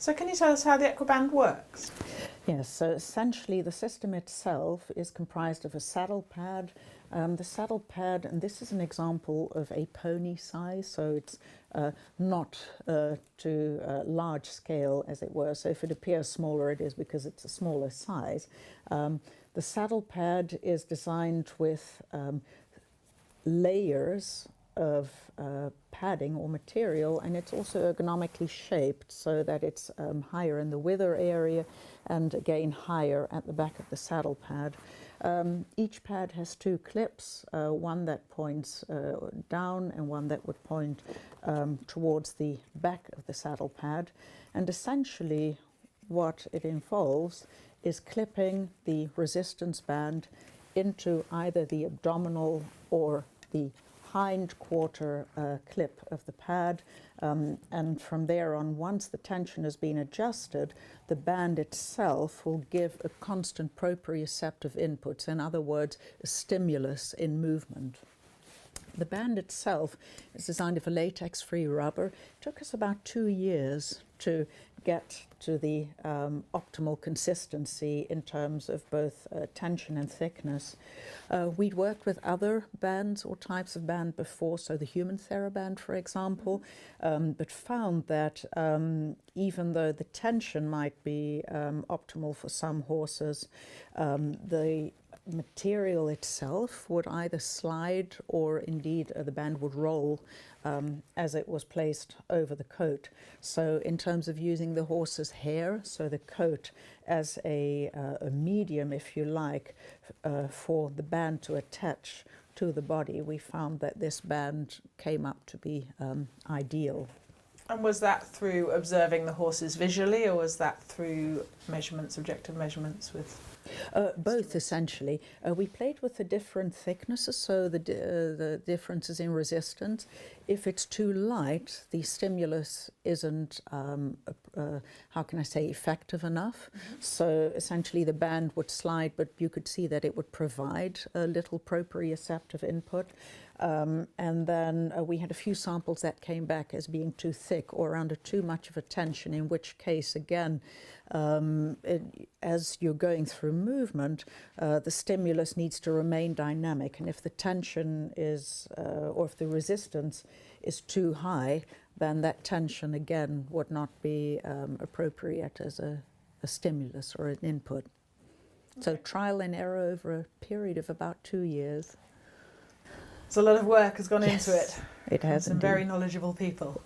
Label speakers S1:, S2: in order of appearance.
S1: So can you tell us how the Equiband works?
S2: Yes, so essentially the system itself is comprised of a saddle pad. The saddle pad, and this is an example of a pony size, so it's not to large scale, as it were. So if it appears smaller, it is because it's a smaller size. The saddle pad is designed with layers of padding or material, and it's also ergonomically shaped so that it's higher in the wither area and again higher at the back of the saddle pad. Each pad has two clips, one that points down and one that would point towards the back of the saddle pad, and essentially what it involves is clipping the resistance band into either the abdominal or the hind quarter clip of the pad, and from there on, once the tension has been adjusted, the band itself will give a constant proprioceptive input, in other words, a stimulus in movement. The band itself is designed of a latex-free rubber. It took us about 2 years to get to the optimal consistency in terms of both tension and thickness. We'd worked with other bands or types of band before, so the human TheraBand, for example, but found that even though the tension might be optimal for some horses, the material itself would either slide or indeed the band would roll as it was placed over the coat. So in terms of using the horse's hair, so the coat as a medium, if you like, for the band to attach to the body, we found that this band came up to be ideal.
S1: And was that through observing the horses visually, or was that through measurements, objective measurements with?
S2: Both, essentially. We played with the different thicknesses, so the differences in resistance. If it's too light, the stimulus isn't, how can I say, effective enough. So essentially the band would slide, but you could see that it would provide a little proprioceptive input. And then we had a few samples that came back as being too thick or under too much of a tension, in which case, again, as you're going through movement, the stimulus needs to remain dynamic. And if the tension is, or if the resistance is too high, then that tension, again, would not be appropriate as a stimulus or an input. Okay. So trial and error over a period of about 2 years.
S1: So a lot of work has gone into it.
S2: It has.
S1: Some very knowledgeable people.